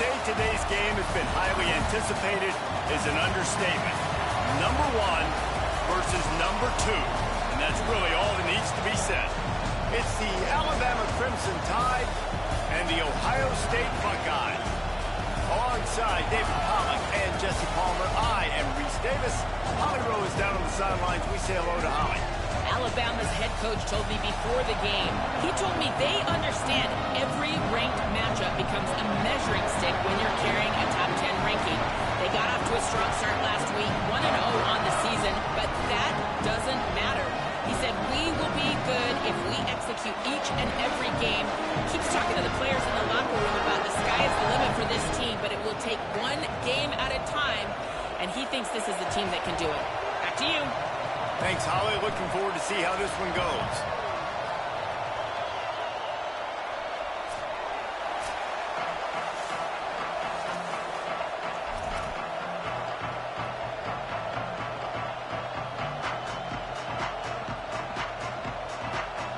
say today's game has been highly anticipated is an understatement. Number 1 versus number 2. And that's really all that needs to be said. It's the Alabama Crimson Tide and the Ohio State Buckeyes. Alongside David Pollack and Jesse Palmer, I am Reese Davis. Holly Rowe is down on the sidelines. We say hello to Holly. Alabama's head coach told me before the game, he told me they understand every ranked matchup becomes a measuring stick when you're carrying a top 10 ranking. They got off to a strong start last week, 1-0 on the season, but that doesn't matter. He said, we will be good if we execute each and every game. Keeps talking to the players in the locker room about the sky is the limit for this team, but it will take one game at a time, and he thinks this is the team that can do it. Back to you. Thanks, Holly. Looking forward to see how this one goes.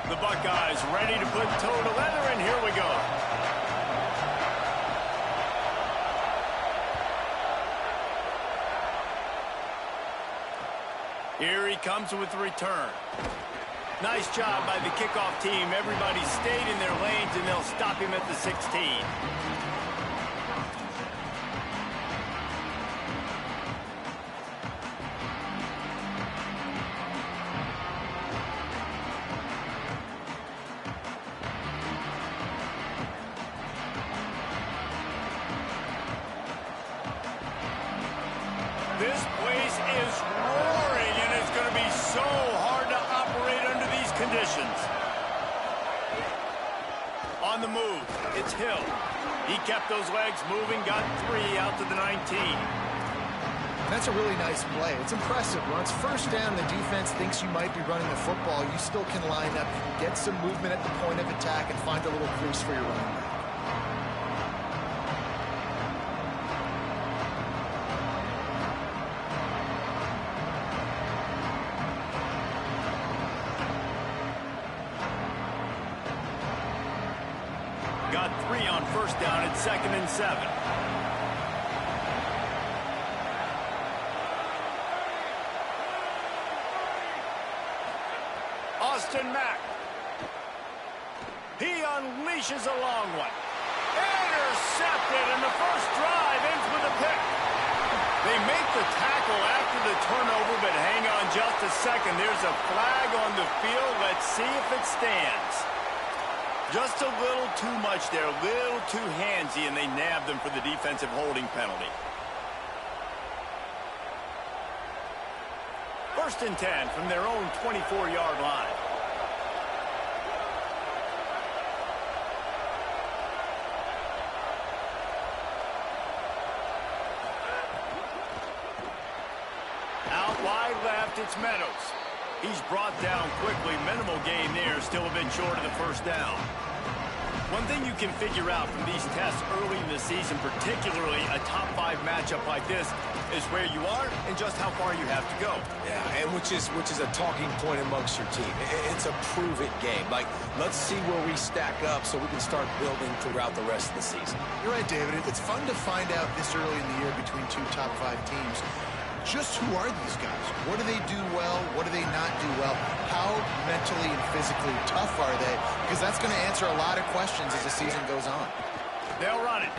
The Buckeyes ready to put toe to leather, and here we go. Here he comes with the return. Nice job by the kickoff team. Everybody stayed in their lanes, and they'll stop him at the 16. This place is roaring, and it's going to be so hard to operate under these conditions. On the move, it's Hill. He kept those legs moving, got 3 out to the 19. That's a really nice play. It's impressive. When it's first down, the defense thinks you might be running the football. You still can line up, get some movement at the point of attack, and find a little crease for your running back. Got 3 on first down at 2nd and 7. Austin Mack. He unleashes a long one. Intercepted, and the first drive ends with a pick. They make the tackle after the turnover, but hang on just a second. There's a flag on the field. Let's see if it stands. Just a little too much there, a little too handsy, and they nabbed them for the defensive holding penalty. 1st and 10 from their own 24-yard line. Out wide left, it's Meadows. He's brought down quickly. Minimal gain there, still a bit short of the first down. One thing you can figure out from these tests early in the season, particularly a top 5 matchup like this, is where you are and just how far you have to go. Yeah, and which is a talking point amongst your team. It's a prove-it game. Like, let's see where we stack up so we can start building throughout the rest of the season. You're right, David. It's fun to find out this early in the year between 2 top 5 teams. Just who are these guys? What do they do well? What do they not do well? How mentally and physically tough are they? Because that's going to answer a lot of questions as the season goes on. They'll run it.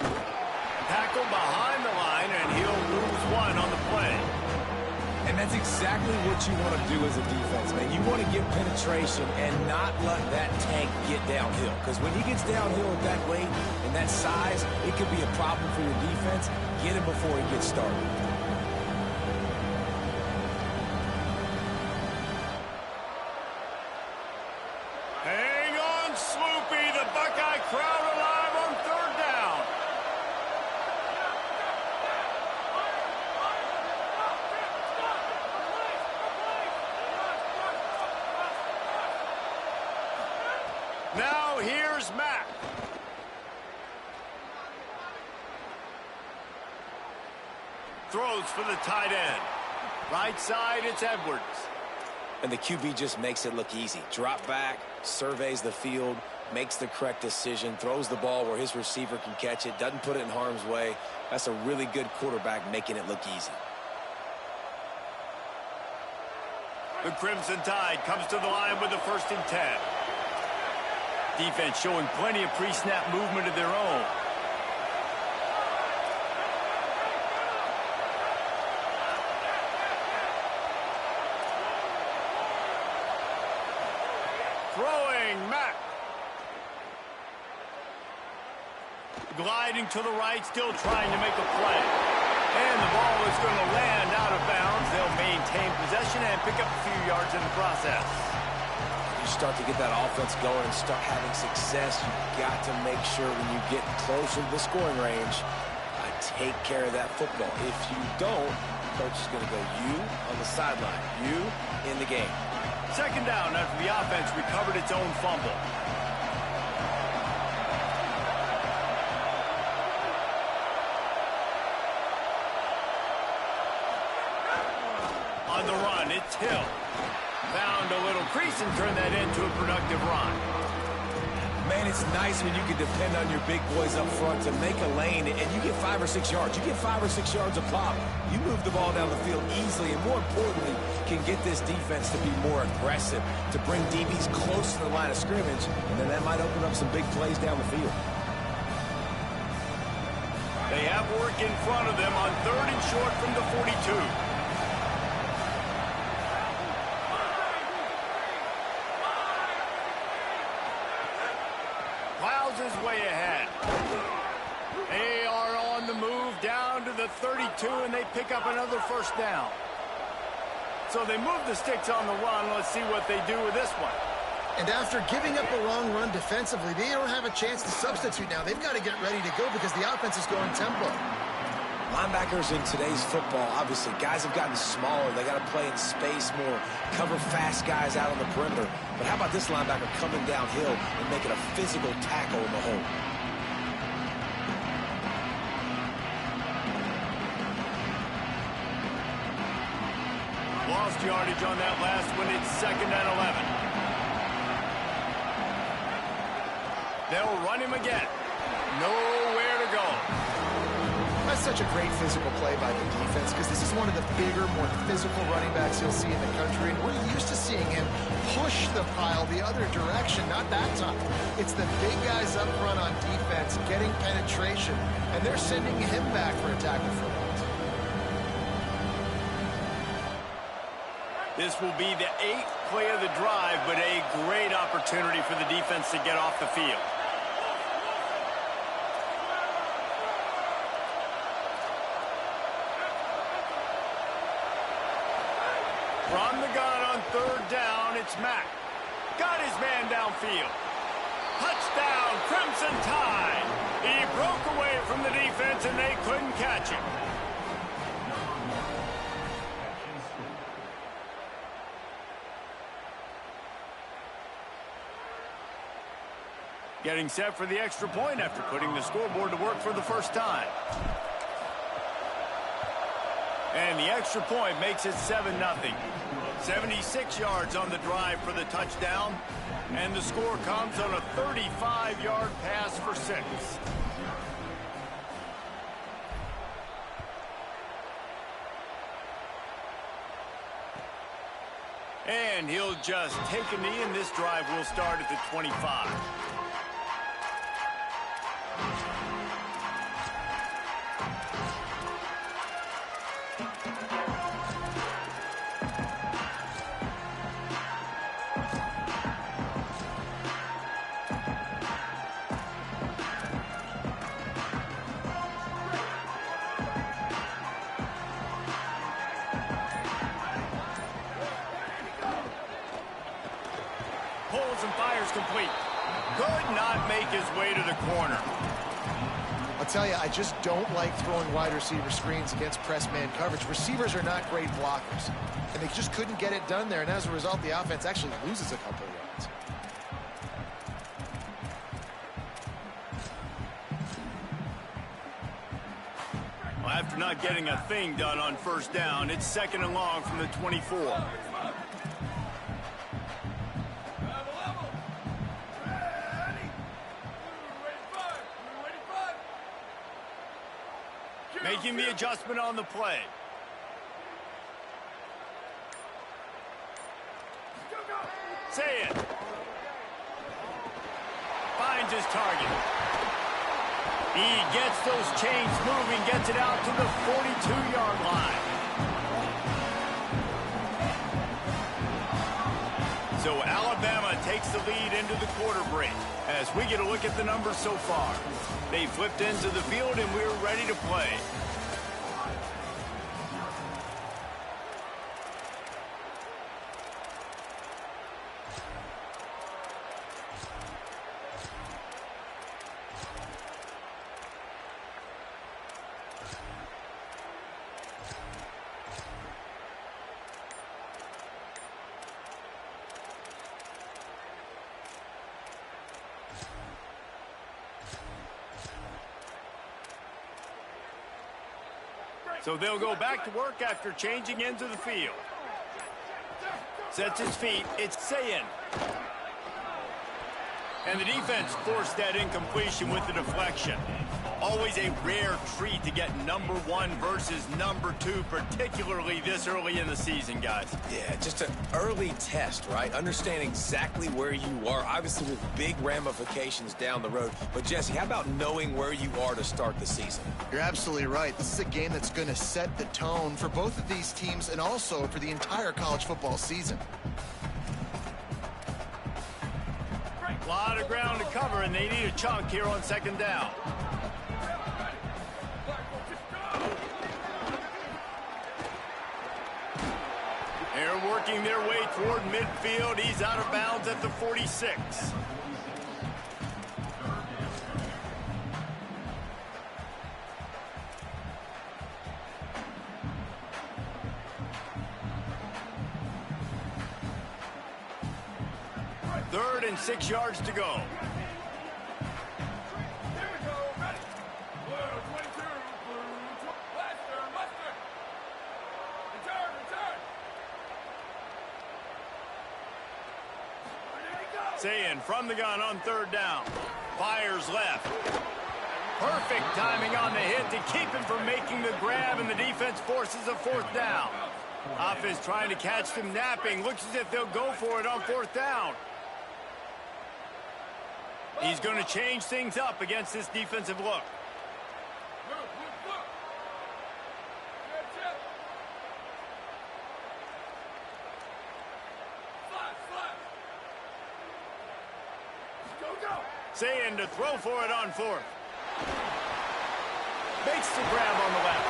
Tackle behind the line, and he'll lose 1 on the play. And that's exactly what you want to do as a defense, man. You want to get penetration and not let that tank get downhill. Because when he gets downhill at that weight and that size, it could be a problem for your defense. Get him before he gets started. Hang on, Sloopy. The Buckeye crowd alive on 3rd down. Now here's Mack. Throws for the tight end. Right side, it's Edwards. And the QB just makes it look easy. Drop back, surveys the field, makes the correct decision, throws the ball where his receiver can catch it, doesn't put it in harm's way. That's a really good quarterback making it look easy. The Crimson Tide comes to the line with the 1st and 10. Defense showing plenty of pre-snap movement of their own. Throwing, Mack. Gliding to the right, still trying to make a play. And the ball is going to land out of bounds. They'll maintain possession and pick up a few yards in the process. You start to get that offense going and start having success, you've got to make sure when you get closer to the scoring range, take care of that football. If you don't, coach is going to go you on the sideline, you in the game. 2nd down after the offense recovered its own fumble. On the run, it's Hill. Found a little crease and turned that into a productive run. Man, it's nice when you can depend on your big boys up front to make a lane and you get 5 or 6 yards. You get 5 or 6 yards a pop. You move the ball down the field easily and, more importantly, can get this defense to be more aggressive, to bring DBs close to the line of scrimmage, and then that might open up some big plays down the field. They have work in front of them on 3rd and short from the 42. His way ahead. They are on the move down to the 32, and they pick up another 1st down. So they move the sticks on the run. Let's see what they do with this one. And after giving up a long run defensively, they don't have a chance to substitute now. They've got to get ready to go because the offense is going tempo. Linebackers in today's football, obviously, guys have gotten smaller. They got to play in space more, cover fast guys out on the perimeter. But how about this linebacker coming downhill and making a physical tackle in the hole? Lost yardage on that last one. It's 2nd and 11. They'll run him again. Nowhere to go. That's such a great physical play by the defense because this is one of the bigger, more physical running backs you'll see in the country. And we're used to seeing him push the pile the other direction, not that time. It's the big guys up front on defense getting penetration, and they're sending him back for a tackle for loss. This will be the 8th play of the drive, but a great opportunity for the defense to get off the field. From the gun on 3rd down, it's Mack. Got his man downfield. Touchdown, Crimson Tide. He broke away from the defense, and they couldn't catch him. Getting set for the extra point after putting the scoreboard to work for the 1st time. And the extra point makes it 7-0. 76 yards on the drive for the touchdown. And the score comes on a 35-yard pass for 6. And he'll just take a knee, and this drive will start at the 25. Pulls and fires complete. Could not make his way to the corner. I'll tell you, I just don't like throwing wide receiver screens against press man coverage. Receivers are not great blockers, and they just couldn't get it done there, and as a result, the offense actually loses a couple of yards. Well, after not getting a thing done on 1st down, it's 2nd and long from the 24. Making the adjustment on the play. Say it. Finds his target. He gets those chains moving, gets it out to the 42-yard line. So Alabama takes the lead into the quarter break. As we get a look at the numbers so far, they flipped into the field and we're ready to play. So they'll go back to work after changing into the field. Sets his feet. It's Ncaa26. And the defense forced that incompletion with the deflection. Always a rare treat to get number 1 versus number 2, particularly this early in the season, guys. Yeah, just an early test, right? Understanding exactly where you are, obviously with big ramifications down the road. But, Jesse, how about knowing where you are to start the season? You're absolutely right. This is a game that's going to set the tone for both of these teams and also for the entire college football season. A lot of ground to cover, and they need a chunk here on second down. They're working their way toward midfield. He's out of bounds at the 46. Third and 6 yards to go. Ncaa26 from the gun on third down. Fires left. Perfect timing on the hit to keep him from making the grab, and the defense forces a fourth down. Offense trying to catch them napping. Looks as if they'll go for it on fourth down. He's going to change things up against this defensive look. Ncaa26 to throw for it on fourth. Makes the grab on the left.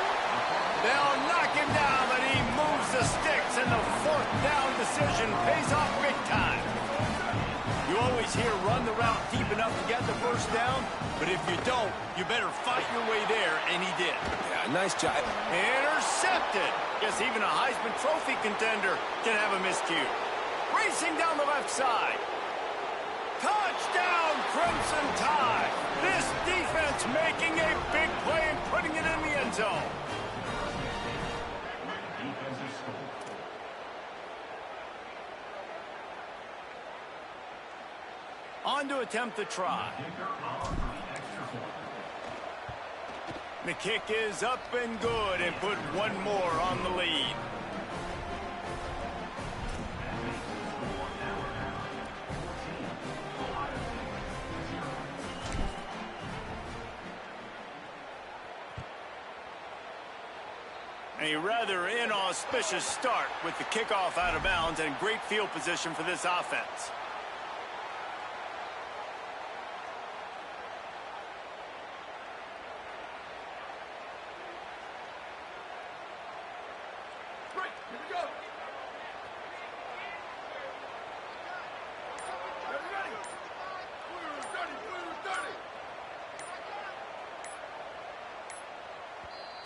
They'll knock him down, but he moves the sticks, and the fourth down decision pays off big time. You always hear run the route deep enough to get the first down, but if you don't, you better fight your way there, and he did. Yeah, nice job. Intercepted. Guess even a Heisman Trophy contender can have a miscue. Racing down the left side. Touchdown, Crimson Tide. This defense making a big play and putting it in the end zone. On to attempt the try. The kick is up and good, and put one more on the lead. A rather inauspicious start with the kickoff out of bounds and great field position for this offense.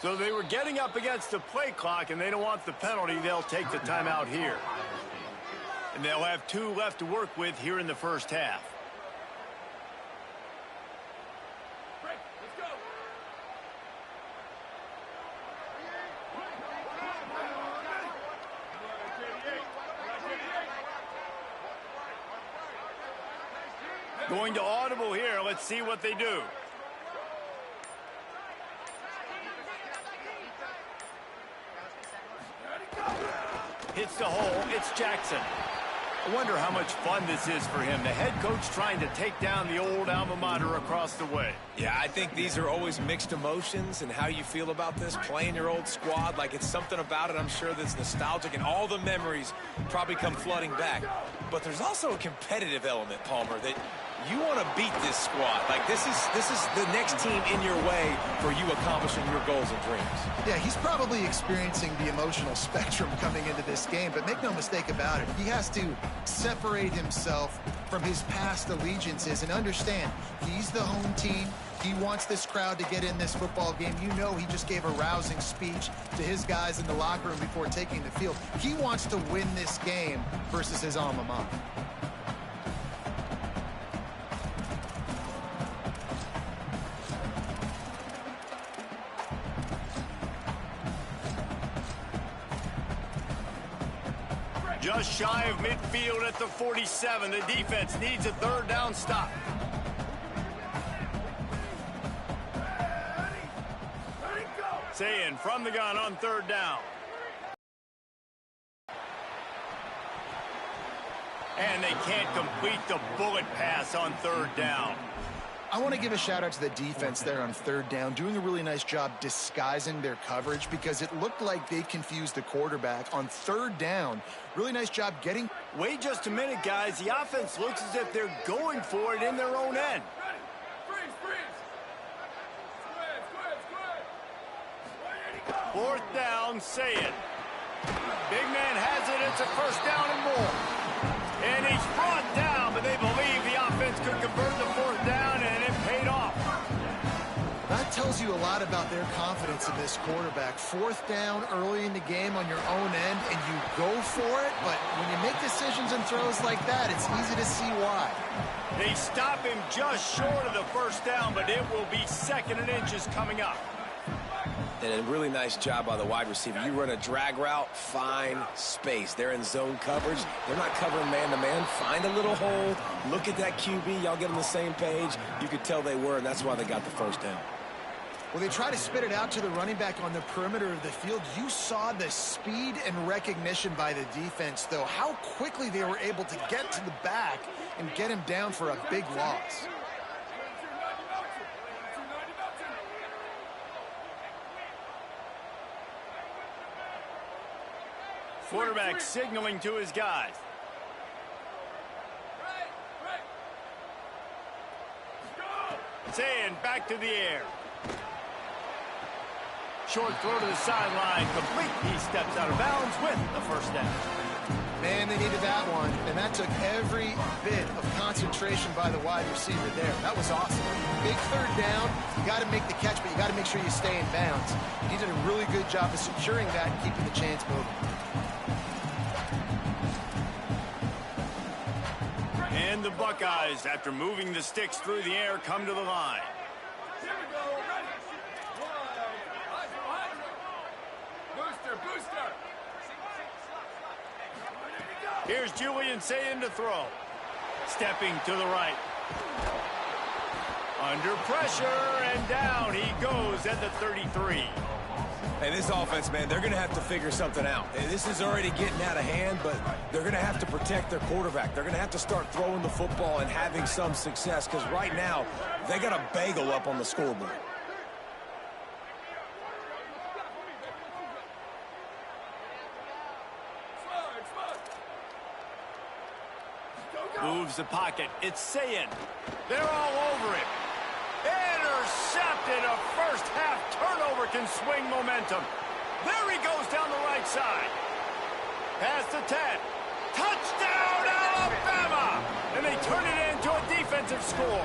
So they were getting up against the play clock, and they don't want the penalty. They'll take the timeout here. And they'll have 2 left to work with here in the first half. Going to audible here. Let's see what they do. Hits the hole. It's Jackson. I wonder how much fun this is for him. The head coach trying to take down the old alma mater across the way. Yeah, I think these are always mixed emotions and how you feel about this, playing your old squad. Like, it's something about it, I'm sure, that's nostalgic, and all the memories probably come flooding back. But there's also a competitive element, Palmer, that you want to beat this squad. Like, this is the next team in your way for you accomplishing your goals and dreams. Yeah, he's probably experiencing the emotional spectrum coming into this game, but make no mistake about it, he has to separate himself from his past allegiances and understand he's the home team. He wants this crowd to get in this football game. You know, he just gave a rousing speech to his guys in the locker room before taking the field. He wants to win this game versus his alma mater. Just shy of midfield at the 47. The defense needs a third down stop. Saying from the gun on third down. And they can't complete the bullet pass on third down. I want to give a shout out to the defense there on third down, doing a really nice job disguising their coverage because it looked like they confused the quarterback on third down. Really nice job getting. Wait just a minute, guys. The offense looks as if they're going for it in their own end. Fourth down, say it. Big man has it. It's a first down and more. And he's brought down, but they believe the offense could convert the fourth down, and it paid off. That tells you a lot about their confidence in this quarterback. Fourth down early in the game on your own end, and you go for it, but when you make decisions and throws like that, it's easy to see why. They stop him just short of the first down, but it will be second and inches coming up. And a really nice job by the wide receiver. You run a drag route, find space. They're in zone coverage. They're not covering man-to-man. Find a little hole. Look at that QB. Y'all get on the same page. You could tell they were, and that's why they got the first down. Well, they try to spit it out to the running back on the perimeter of the field. You saw the speed and recognition by the defense, though. How quickly they were able to get to the back and get him down for a big loss. Quarterback signaling to his guys. Saying back to the air. Short throw to the sideline, complete. He steps out of bounds with the first down. Man, they needed that one, and that took every bit of concentration by the wide receiver there. That was awesome. Big third down. You got to make the catch, but you got to make sure you stay in bounds. He did a really good job of securing that and keeping the chains moving. And the Buckeyes, after moving the sticks through the air, come to the line. Here's Julian saying to throw. Stepping to the right. Under pressure, and down he goes at the 33. Hey, this offense, man, they're going to have to figure something out. This is already getting out of hand, but they're going to have to protect their quarterback. They're going to have to start throwing the football and having some success, because right now, they got a bagel up on the scoreboard. Moves the pocket. It's Sayin. They're all over it. Intercepted. A first half turnover can swing momentum. There he goes down the right side. Past the 10. Touchdown, Alabama! And they turn it into a defensive score.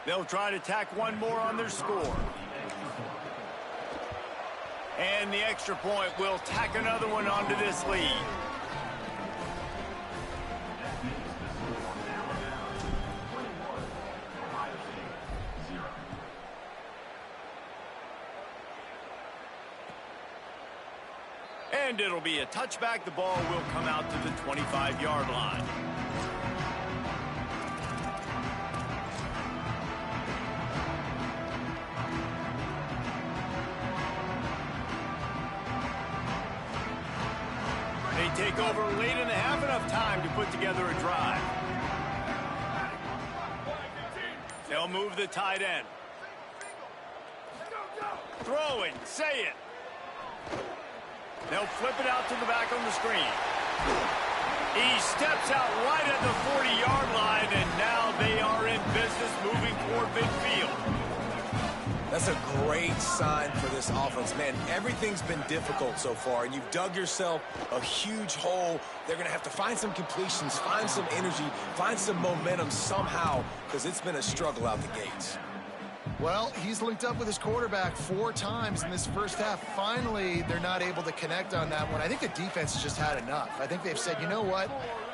They'll try to tack one more on their score. And the extra point will tack another one onto this lead. And it'll be a touchback. The ball will come out to the 25-yard line. take over late in the half, enough time to put together a drive. They'll move the tight end. Throwing, say it. They'll flip it out to the back on the screen. He steps out right at the 40-yard line, and now they are in business moving toward midfield. That's a great sign for this offense, man. Everything's been difficult so far, and you've dug yourself a huge hole. They're going to have to find some completions, find some energy, find some momentum somehow, because it's been a struggle out the gates. Well, he's linked up with his quarterback 4 times in this first half. Finally, they're not able to connect on that one. I think the defense has just had enough. I think they've said, you know what?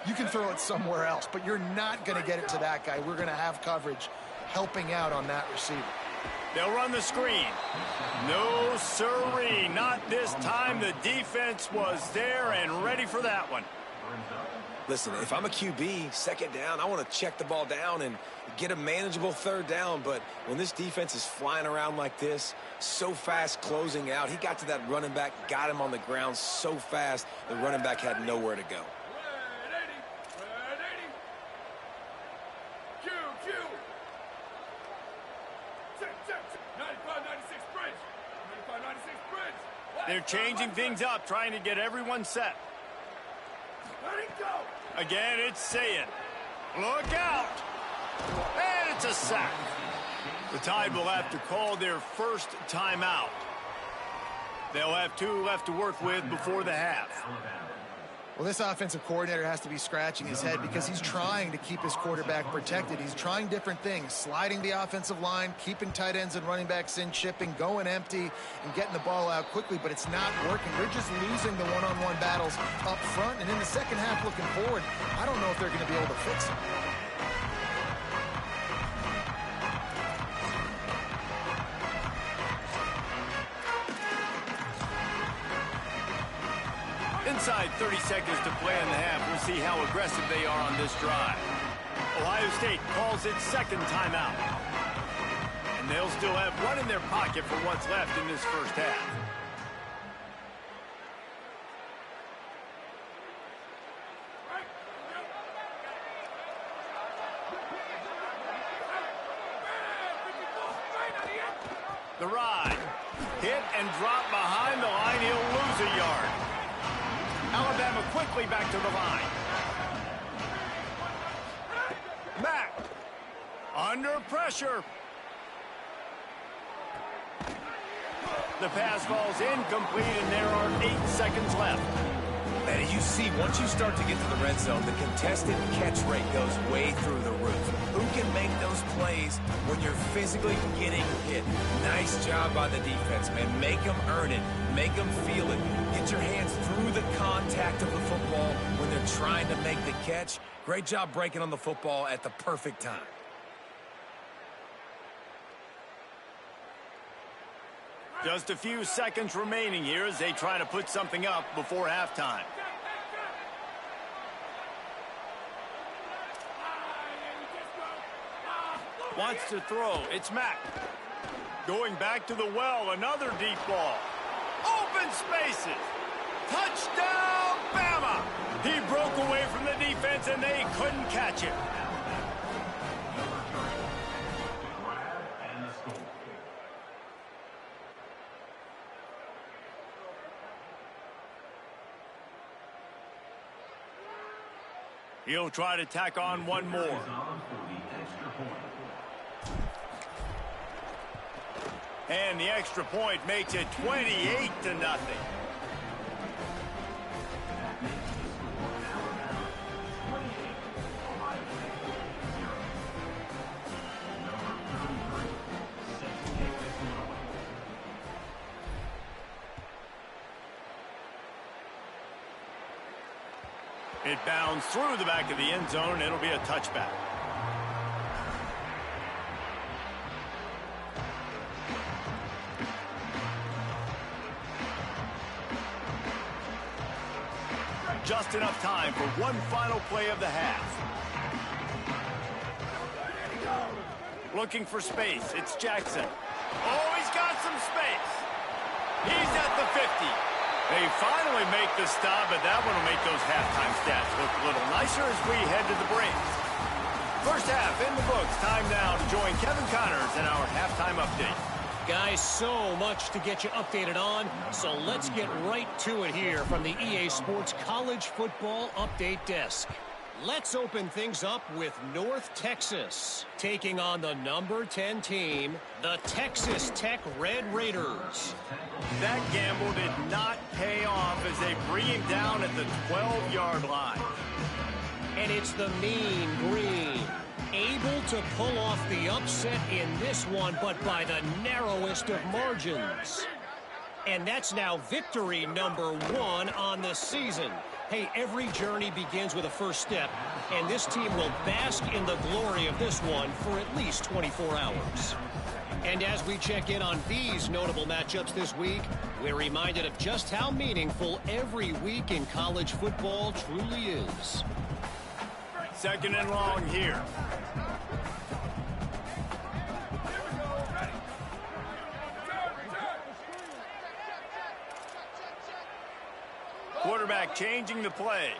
You can throw it somewhere else, but you're not going to get it to that guy. We're going to have coverage helping out on that receiver. They'll run the screen. No siree, not this time. The defense was there and ready for that one. Listen, if I'm a QB, second down, I want to check the ball down and get a manageable third down. But when this defense is flying around like this, so fast closing out, he got to that running back, got him on the ground so fast, the running back had nowhere to go. They're changing things up, trying to get everyone set. Again, it's saying, look out. And it's a sack. The Tide will have to call their first timeout. They'll have 2 left to work with before the half. Well, this offensive coordinator has to be scratching his head because he's trying to keep his quarterback protected. He's trying different things, sliding the offensive line, keeping tight ends and running backs in, chipping, going empty, and getting the ball out quickly, but it's not working. They're just losing the one-on-one battles up front, and in the second half looking forward, I don't know if they're going to be able to fix it. Inside 30 seconds to play in the half. We'll see how aggressive they are on this drive. Ohio State calls its second timeout. And they'll still have one in their pocket for what's left in this first half. The ride. Hit and drop behind the line. He'll lose a yard. Alabama quickly back to the line. Mack. Under pressure. The pass falls incomplete, and there are 8 seconds left. And as you see, once you start to get to the red zone, the contested catch rate goes way through the roof. Who can make those plays when you're physically getting hit? Nice job by the defense, man. Make them earn it. Make them feel it. Get your hands through the contact of the football when they're trying to make the catch. Great job breaking on the football at the perfect time. Just a few seconds remaining here as they try to put something up before halftime. Wants to throw. It's Mack. Going back to the well. Another deep ball. Open spaces. Touchdown, Bama. He broke away from the defense, and they couldn't catch it. He'll try to tack on one more. And the extra point makes it 28-0. It bounds through the back of the end zone, and it'll be a touchback. Just enough time for one final play of the half. Looking for space. It's Jackson. Oh, he's got some space. He's at the 50. They finally make the stop, but that one will make those halftime stats look a little nicer as we head to the break. First half in the books. Time now to join Kevin Connors in our halftime update. Guys, so much to get you updated on, so let's get right to it here from the EA Sports College Football Update Desk. Let's open things up with North Texas, taking on the number 10 team, the Texas Tech Red Raiders. That gamble did not pay off as they bring him down at the 12-yard line. And it's the Mean Green, able to pull off the upset in this one, but by the narrowest of margins. And that's now victory number 1 on the season. Hey, every journey begins with a first step, and this team will bask in the glory of this one for at least 24 hours. And as we check in on these notable matchups this week, we're reminded of just how meaningful every week in college football truly is. Second and long here. Quarterback changing the play.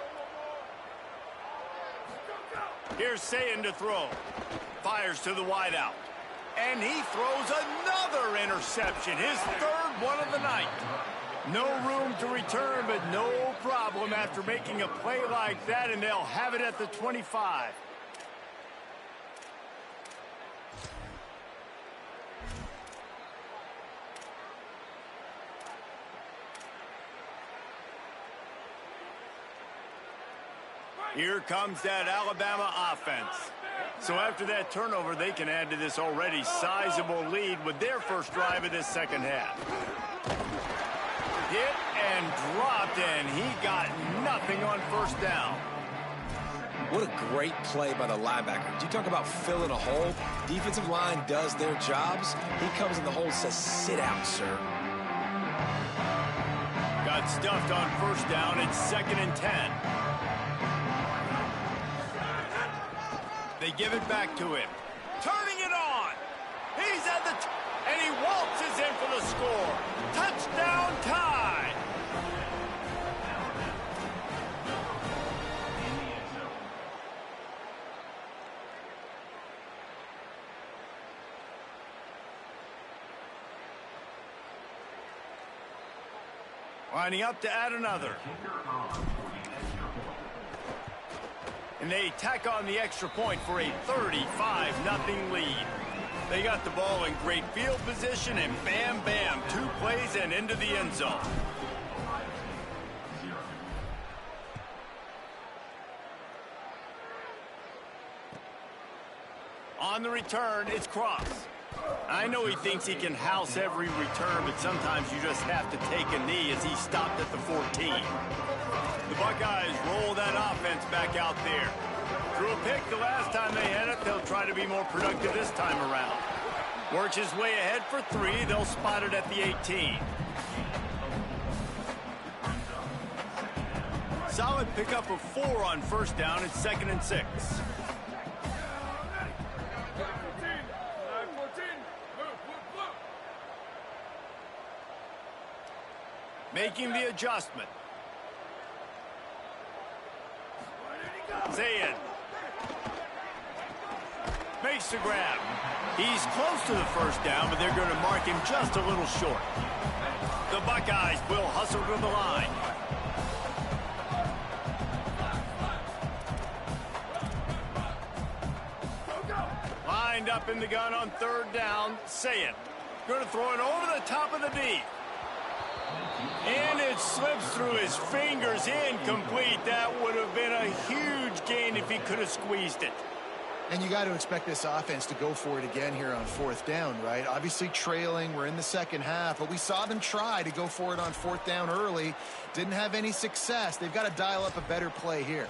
Here's Sayin to throw. Fires to the wideout. And he throws another interception. His third one of the night. No room to return, but no problem after making a play like that, and they'll have it at the 25. Here comes that Alabama offense. So after that turnover, they can add to this already sizable lead with their first drive of this second half. Hit and dropped, and he got nothing on first down. What a great play by the linebacker. You talk about filling a hole. Defensive line does their jobs. He comes in the hole and says, sit out, sir. Got stuffed on first down. It's 2nd and 10. They give it back to him. Turning it on. He's at the and he waltzes in for the score. Touchdown tie. Lining up to add another. And they tack on the extra point for a 35-0 lead. They got the ball in great field position, and bam, bam, 2 plays and into the end zone. On the return, it's Cross. I know he thinks he can house every return, but sometimes you just have to take a knee as he stopped at the 14. The Buckeyes roll that offense back out there. Threw a pick the last time they had it. They'll try to be more productive this time around. Works his way ahead for 3. They'll spot it at the 18. Solid pickup of 4 on first down. It's 2nd and 6. Making the adjustment. Zayn makes the grab. He's close to the first down, but they're going to mark him just a little short. The Buckeyes will hustle to the line. Lined up in the gun on 3rd down. Zayn going to throw it over the top of the D. And it slips through his fingers, incomplete. That would have been a huge gain if he could have squeezed it. And you got to expect this offense to go for it again here on 4th down, right? Obviously trailing, we're in the second half, but we saw them try to go for it on 4th down early. Didn't have any success. They've got to dial up a better play here.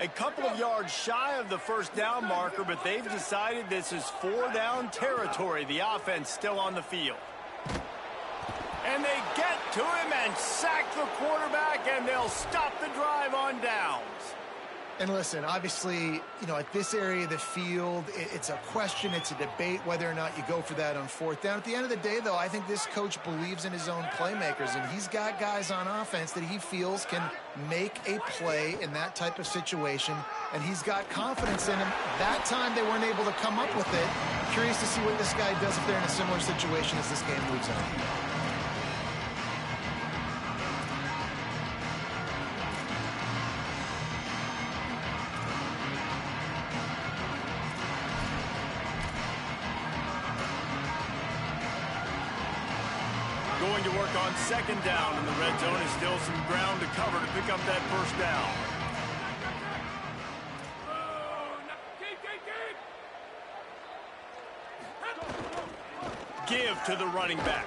A couple of yards shy of the first down marker, but they've decided this is 4-down territory. The offense still on the field. And they get to him and sack the quarterback, and they'll stop the drive on downs. And listen, obviously, you know, at this area of the field, it's a question, it's a debate whether or not you go for that on fourth down. At the end of the day, though, I think this coach believes in his own playmakers, and he's got guys on offense that he feels can make a play in that type of situation, and he's got confidence in him. That time, they weren't able to come up with it. Curious to see what this guy does if they're in a similar situation as this game moves on. Going to work on second down in the red zone, is still some ground to cover to pick up that first down. Give to the running back.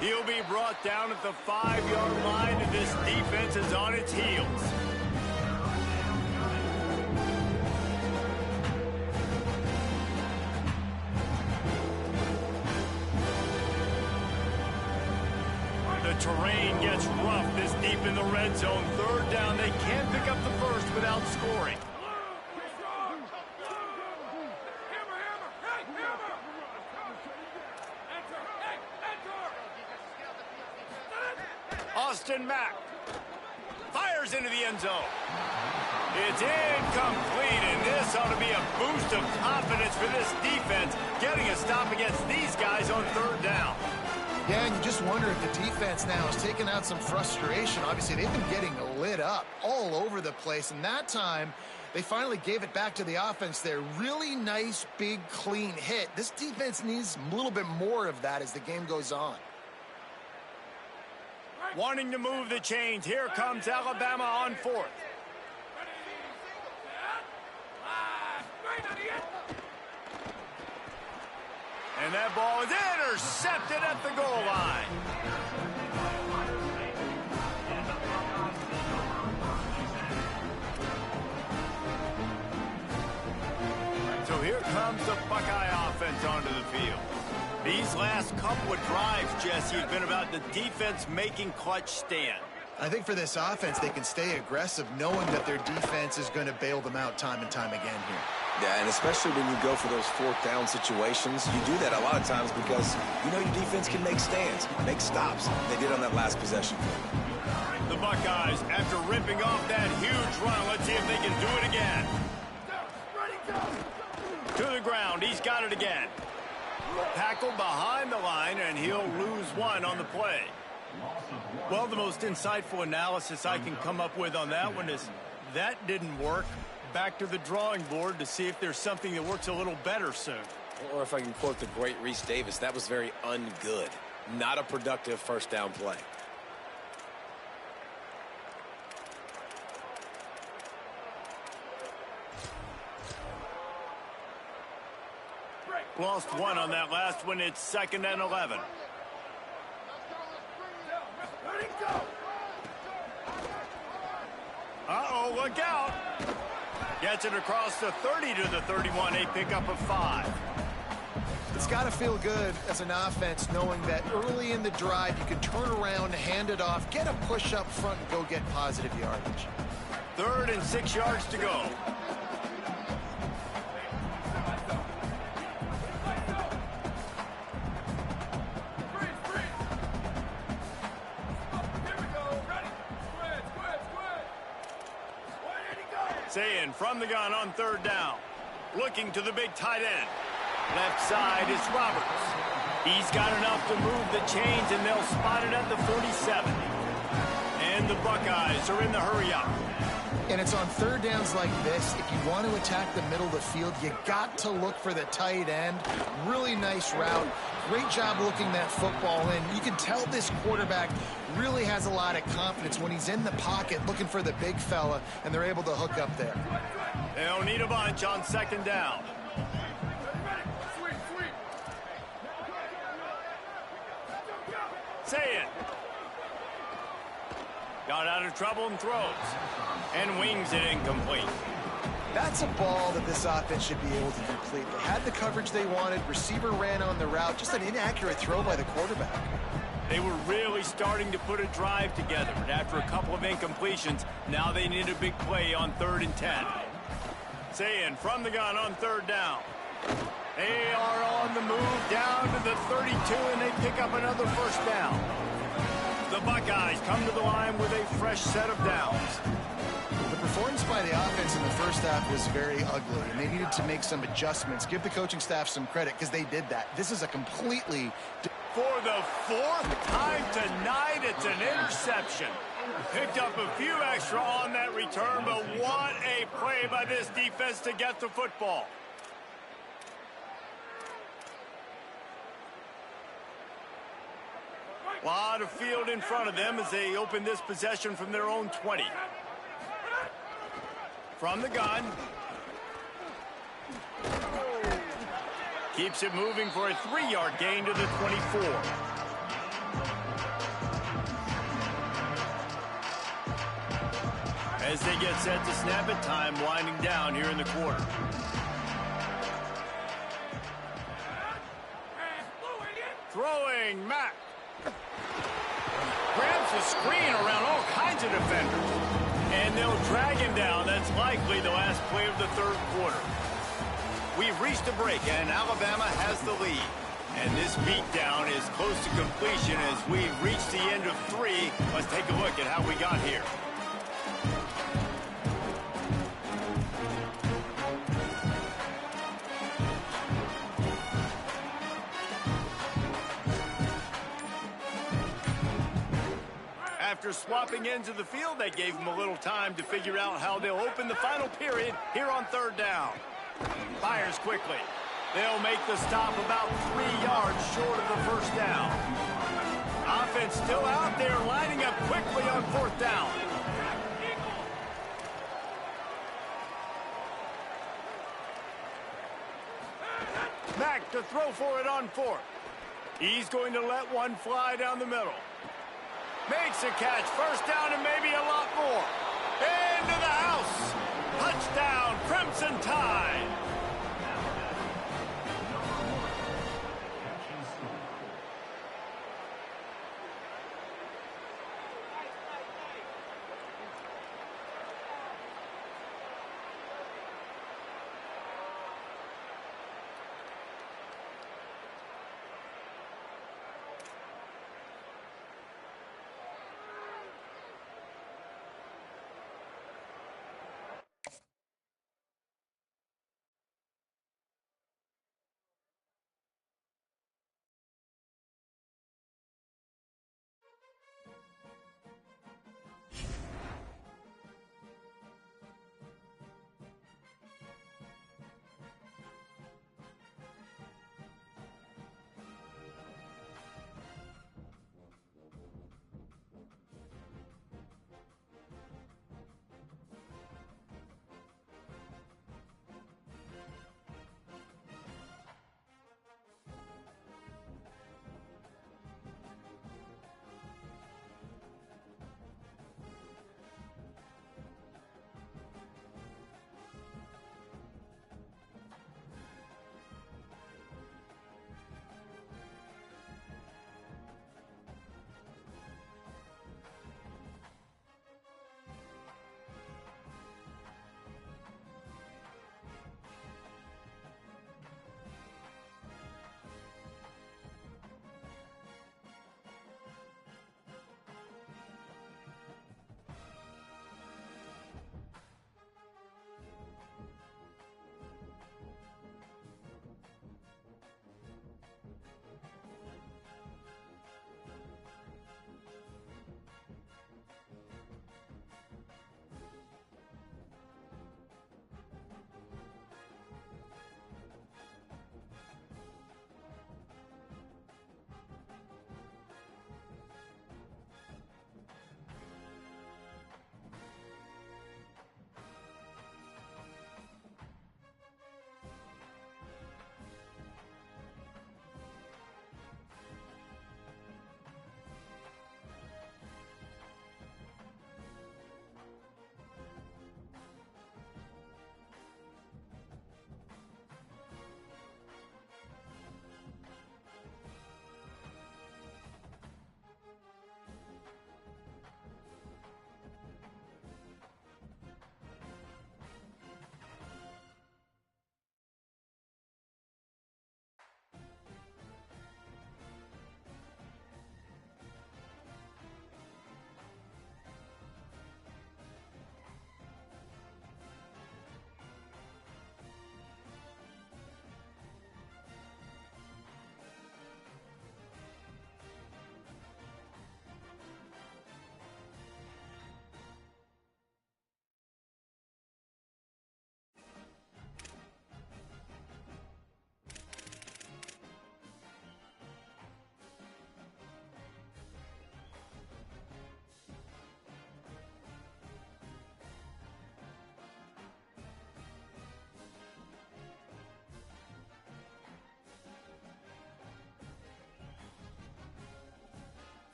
He'll be brought down at the 5-yard line, and this defense is on its heels. The terrain gets rough this deep in the red zone. Third down, they can't pick up the first without scoring. Austin Mack fires into the end zone. It's incomplete, and this ought to be a boost of confidence for this defense, getting a stop against these guys on third down. Yeah, and you just wonder if the defense now is taking out some frustration. Obviously, they've been getting lit up all over the place, and that time they finally gave it back to the offense there. Really nice, big, clean hit. This defense needs a little bit more of that as the game goes on. Wanting to move the chains. Here comes Alabama on fourth. And that ball is intercepted at the goal line. So here comes the Buckeye offense onto the field. These last couple of drives, Jesse, have been about the defense making clutch stand. I think for this offense, they can stay aggressive knowing that their defense is going to bail them out time and time again here. Yeah, and especially when you go for those fourth down situations, you do that a lot of times because you know your defense can make stands, make stops. They did on that last possession. The Buckeyes, after ripping off that huge run, let's see if they can do it again. To the ground, he's got it again. Tackled behind the line, and he'll lose one on the play. Well, the most insightful analysis I can come up with on that one is that didn't work. Back to the drawing board to see if there's something that works a little better soon. Or if I can quote the great Reese Davis, that was very ungood. Not a productive first down play. Lost one on that last one. It's 2nd and 11. Uh-oh, look out. Gets it across the 30 to the 31, a pickup of 5. It's got to feel good as an offense knowing that early in the drive you can turn around, hand it off, get a push up front, and go get positive yardage. 3rd and 6 yards to go. Saying from the gun on 3rd down. Looking to the big tight end. Left side is Roberts. He's got enough to move the chains, and they'll spot it at the 47. And the Buckeyes are in the hurry-up. And it's on 3rd downs like this. If you want to attack the middle of the field, you got to look for the tight end. Really nice route. Great job looking that football in. You can tell this quarterback really has a lot of confidence when he's in the pocket looking for the big fella, and they're able to hook up there. They'll need a bunch on 2nd down. Say it. Got out of trouble and throws. And wings it incomplete. That's a ball that this offense should be able to complete. They had the coverage they wanted. Receiver ran on the route. Just an inaccurate throw by the quarterback. They were really starting to put a drive together, and after a couple of incompletions, now they need a big play on 3rd and 10. Saying from the gun on 3rd down. They are on the move down to the 32, and they pick up another 1st down. The Buckeyes come to the line with a fresh set of downs. The performance by the offense in the first half was very ugly, and they needed to make some adjustments. Give the coaching staff some credit because they did that. This is a completely... For the 4th time tonight, it's an interception. Picked up a few extra on that return, but what a play by this defense to get the football. A lot of field in front of them as they open this possession from their own 20. From the gun. Keeps it moving for a 3-yard gain to the 24. As they get set to snap it, time winding down here in the quarter. Throwing Mack. Grabs the screen around all kinds of defenders. And they'll drag him down. That's likely the last play of the 3rd quarter. We've reached a break, and Alabama has the lead. And this beatdown is close to completion as we've reached the end of 3. Let's take a look at how we got here. After swapping ends of the field, they gave them a little time to figure out how they'll open the final period here on 3rd down. Fires quickly. They'll make the stop about 3 yards short of the 1st down. Offense still out there lining up quickly on 4th down. Mack to throw for it on 4th. He's going to let one fly down the middle. Makes a catch. 1st down and maybe a lot more. Into the house. Touchdown, Crimson Tide.